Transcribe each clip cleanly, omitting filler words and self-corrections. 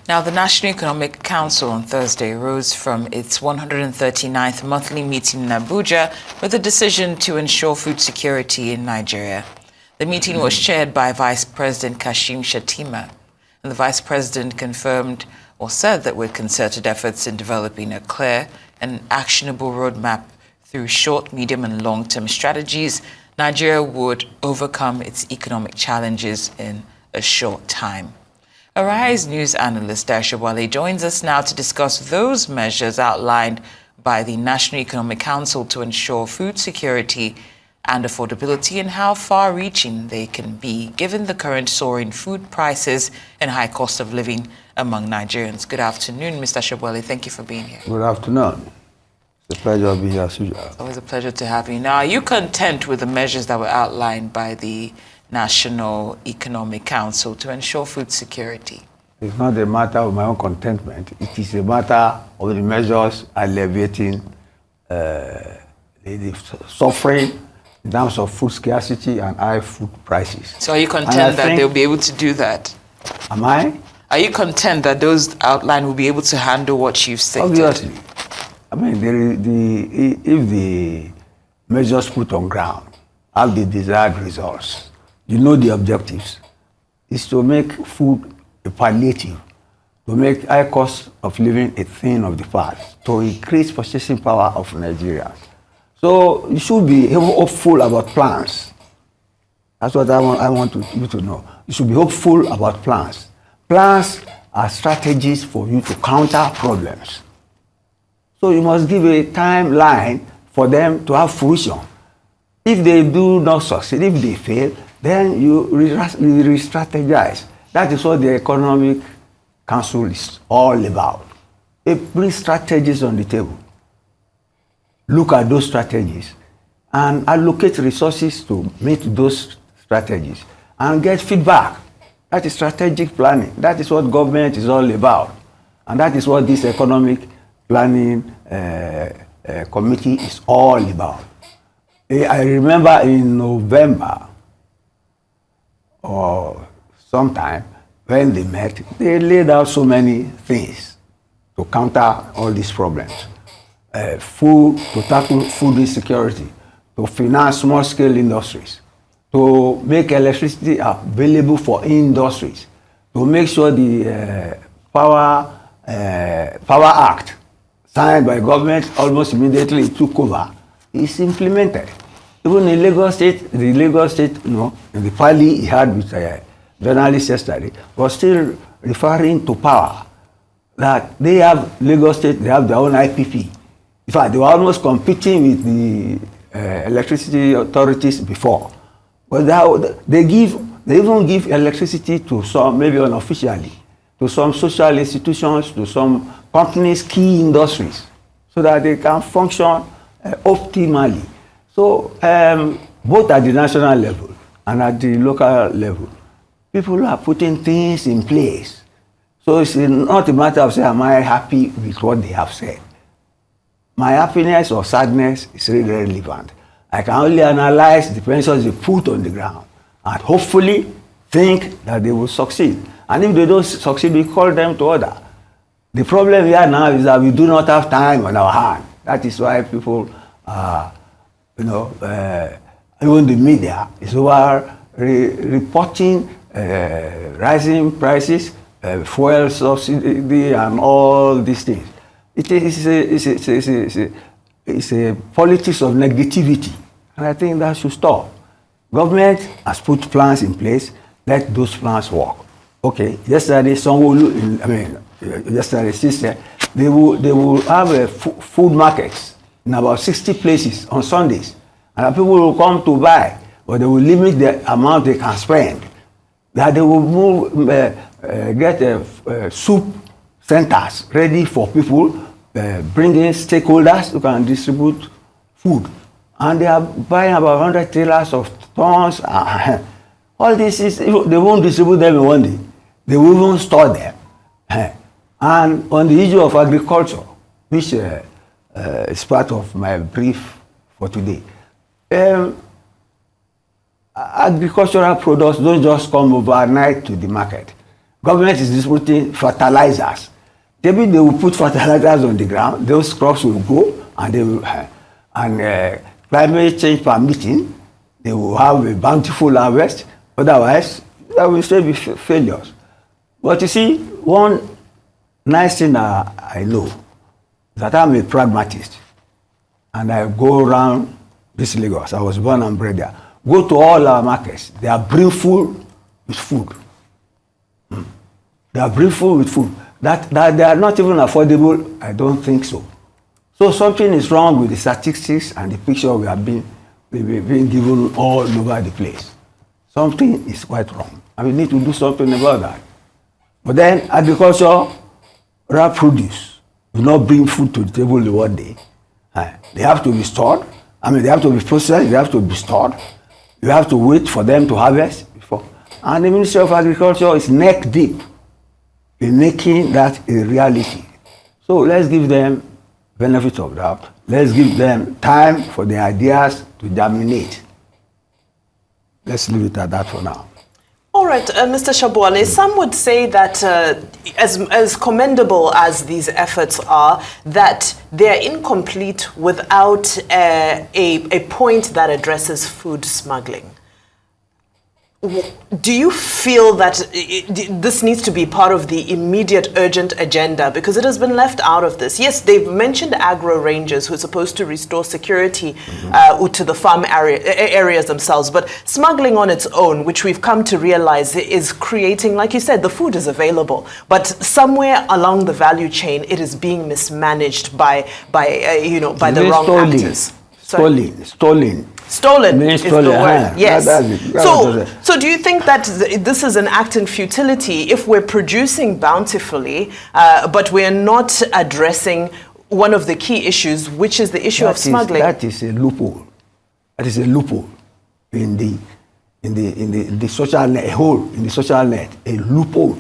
Now, the National Economic Council on Thursday rose from its 139th monthly meeting in Abuja with a decision to ensure food security in Nigeria. The meeting was chaired by Vice President Kashim Shettima, and the Vice President confirmed or said that with concerted efforts in developing a clear and actionable roadmap through short, medium, and long-term strategies, Nigeria would overcome its economic challenges in a short time. Arise News analyst Dayo Sobowale joins us now to discuss those measures outlined by the National Economic Council to ensure food security and affordability and how far-reaching they can be given the current soaring food prices and high cost of living among Nigerians. Good afternoon, Mr. Sobowale. Thank you for being here. Good afternoon. It's a pleasure to be here as usual. It's always a pleasure to have you. Now, are you content with the measures that were outlined by the National Economic Council to ensure food security? It's not a matter of my own contentment. It is a matter of the measures alleviating the suffering in terms of food scarcity and high food prices. So are you content that they'll be able to do that? Am I? Are you content that those outlined will be able to handle what you've stated? Obviously. I mean, if the measures put on ground have the desired results, you know the objectives is to make food a palliative, to make high cost of living a thing of the past, to increase purchasing power of Nigerians. So you should be hopeful about plans. That's what I want you to know. You should be hopeful about plans. Plans are strategies for you to counter problems. So you must give a timeline for them to have fruition. If they do not succeed, if they fail, then you re-strategize. That is what the Economic Council is all about. It brings strategies on the table. Look at those strategies and allocate resources to meet those strategies and get feedback. That is strategic planning. That is what government is all about. And that is what this economic planning committee is all about. I remember in November or sometime when they met, they laid out so many things to counter all these problems. Food, to tackle food insecurity, to finance small-scale industries, to make electricity available for industries, to make sure the Power Act, signed by government almost immediately took over, is implemented. Even in Lagos State, the parley he had with journalists yesterday was still referring to power. That they have, Lagos State, they have their own IPP. In fact, they were almost competing with the electricity authorities before. But they even give electricity to some, maybe unofficially, to some social institutions, to some companies, key industries, so that they can function optimally. So both at the national level and at the local level, people are putting things in place. So it's not a matter of saying, am I happy with what they have said? My happiness or sadness is really relevant. I can only analyze the measures they put on the ground and hopefully think that they will succeed. And if they don't succeed, we call them to order. The problem here now is that we do not have time on our hand. That is why people, even the media is over reporting rising prices, fuel subsidy, and all these things. It's a politics of negativity, and I think that should stop. Government has put plans in place. Let those plans work. Okay. Yesterday, sister, they will have food markets in about 60 places on Sundays, and people will come to buy, but they will limit the amount they can spend. That they will get soup centers ready for people, bring in stakeholders who can distribute food. And they are buying about 100 trailers of tons. All this is, they won't distribute them in one day. They will even store them. And on the issue of agriculture, which is part of my brief for today, agricultural products don't just come overnight to the market. Government is distributing fertilizers. Maybe they will put fertilizers on the ground, those crops will grow, and they will, climate change permitting, they will have a bountiful harvest. Otherwise, there will still be failures. But you see, one nice thing I know is that I'm a pragmatist, and I go around this Lagos. I was born and bred there. Go to all our markets. They are brimful with food. They are brimful with food. That they are not even affordable, I don't think so. So something is wrong with the statistics and the picture we have been given all over the place. Something is quite wrong, and we need to do something about that. But then agriculture, raw produce, will not bring food to the table in one day. They have to be stored. They have to be processed. They have to be stored. You have to wait for them to harvest before. And the Ministry of Agriculture is neck deep in making that a reality. So let's give them benefit of doubt. Let's give them time for the ideas to germinate. Let's leave it at that for now. All right, Mr. Sobowale, some would say that as commendable as these efforts are, that they're incomplete without a point that addresses food smuggling. Do you feel that this needs to be part of the immediate urgent agenda? Because it has been left out of this. Yes, they've mentioned agro rangers who are supposed to restore security to the farm areas themselves. But smuggling on its own, which we've come to realize is creating, like you said, the food is available. But somewhere along the value chain, it is being mismanaged by the wrong actors. Stolen is the word. Yes. So do you think that this is an act in futility if we're producing bountifully, but we're not addressing one of the key issues, which is the issue of smuggling? That is a loophole. That is a loophole in the social net, a hole in the social net, a loophole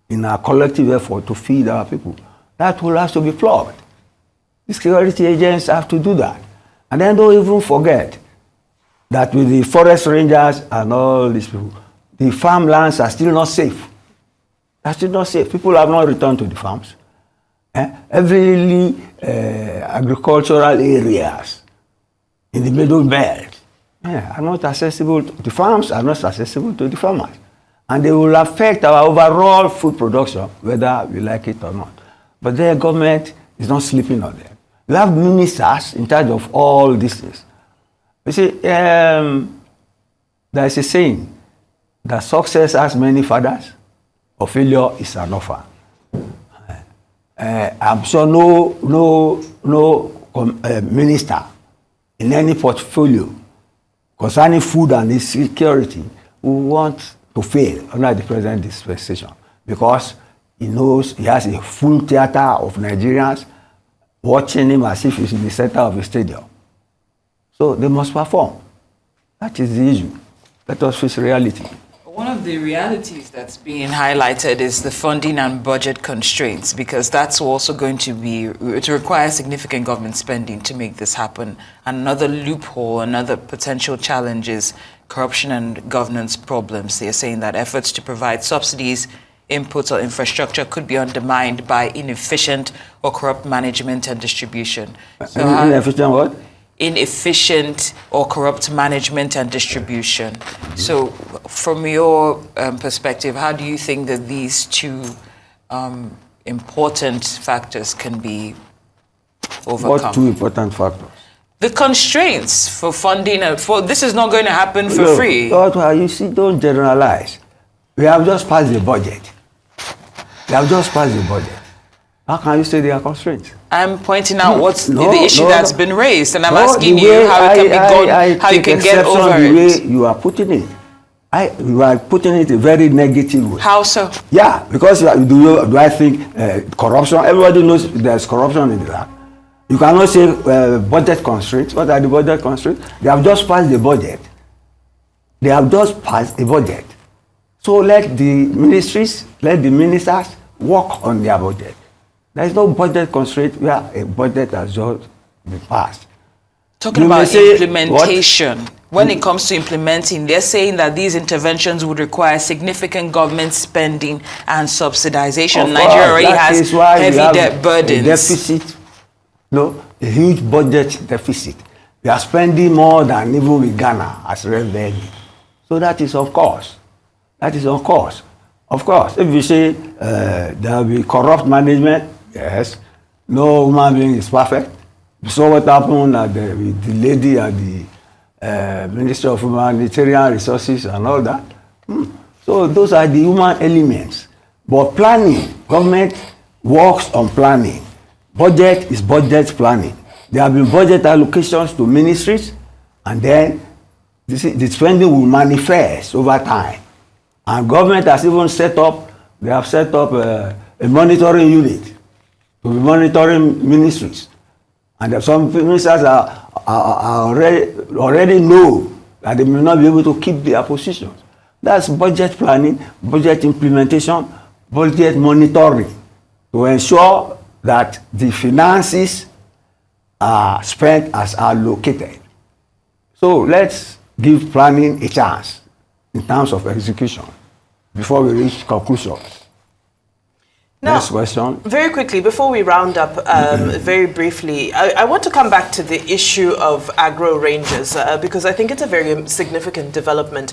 in our collective effort to feed our people. That hole has to be plugged. The security agents have to do that. And then don't even forget that with the forest rangers and all these people, the farmlands are still not safe. They're still not safe. People have not returned to the farms. Every agricultural areas in the middle belt are not accessible. The farms are not accessible to the farmers. And they will affect our overall food production, whether we like it or not. But their government is not sleeping on them. You have ministers in charge of all these things. You see, there is a saying that success has many fathers, or failure is an orphan. I'm sure no minister in any portfolio concerning food and its security will want to fail under the present dispensation, because he knows he has a full theater of Nigerians watching him as if he's in the center of a stadium. So they must perform. That is the issue. Let us face reality. One of the realities that's being highlighted is the funding and budget constraints, because that's also going to require significant government spending to make this happen. Another loophole, another potential challenge is corruption and governance problems. They're saying that efforts to provide subsidies, inputs, or infrastructure could be undermined by inefficient or corrupt management and distribution. So inefficient what? Inefficient or corrupt management and distribution. So from your perspective, how do you think that these two important factors can be overcome? What two important factors? The constraints for funding. This is not going to happen for free. You see, don't generalize. We have just passed the budget. How can you say they are constraints? I'm pointing out what's the issue that's been raised, and I'm asking you how you can get over it. The way you are putting it, you are putting it a very negative way. How so? Yeah, because do I think corruption? Everybody knows there's corruption in the land. You cannot say budget constraints. What are the budget constraints? They have just passed the budget. So let the ministries, let the ministers work on their budget. There is no budget constraint where a budget has just been passed. Talking about implementation. when it comes to implementing, they're saying that these interventions would require significant government spending and subsidization. Nigeria already has heavy debt burdens. A deficit, a huge budget deficit. We are spending more than even with Ghana as revenue. So that is of course. That is of course. Of course, if you say there will be corrupt management, yes, no human being is perfect. You saw what happened with the lady at the Ministry of Humanitarian Resources and all that. So those are the human elements. But planning, government works on planning. Budget is budget planning. There have been budget allocations to ministries, and then the spending will manifest over time. And government has even set up a monitoring unit to be monitoring ministries. And some ministers are already know that they may not be able to keep their positions. That's budget planning, budget implementation, budget monitoring to ensure that the finances are spent as allocated. So let's give planning a chance in terms of execution before we reach conclusions. Now, next question. Very quickly, before we round up, very briefly, I want to come back to the issue of agro rangers because I think it's a very significant development.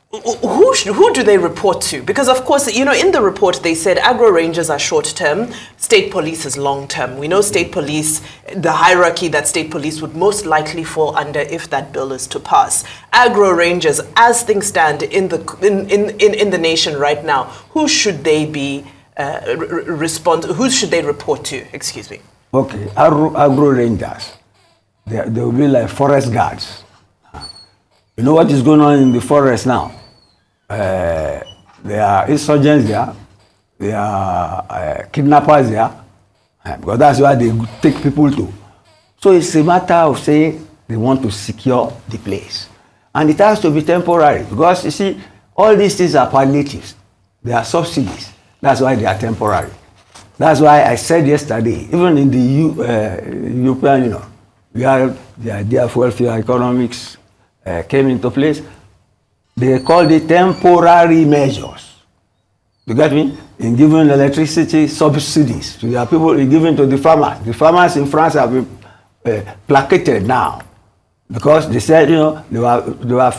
Who do they report to? Because, of course, in the report, they said agro rangers are short-term, state police is long-term. We know state police, the hierarchy that state police would most likely fall under if that bill is to pass. Agro rangers, as things stand in the nation right now, who should they be who should they report to? Excuse me. Okay, agro rangers, they will be like forest guards. You know what is going on in the forest now? There are insurgents there, there are kidnappers there, because that's why they take people to. So it's a matter of saying they want to secure the place. And it has to be temporary, because you see, all these things are palliatives. They are subsidies. That's why they are temporary. That's why I said yesterday, even in the European Union, where the idea of welfare economics came into place, they called it temporary measures. You get me? In giving electricity subsidies to their people, in giving to the farmers. The farmers in France have been placated now because they said, they were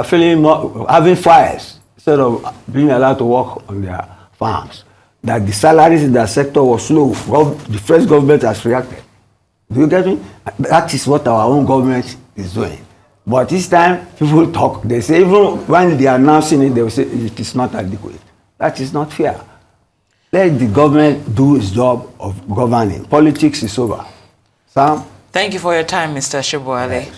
feeling more, having fires instead of being allowed to work on their farms. That the salaries in that sector was low. The French government has reacted. Do you get me? That is what our own government is doing. But this time, people talk. They say, even when they are announcing it, they will say it is not adequate. That is not fair. Let the government do its job of governing. Politics is over. Sam? Thank you for your time, Mr. Sobowale.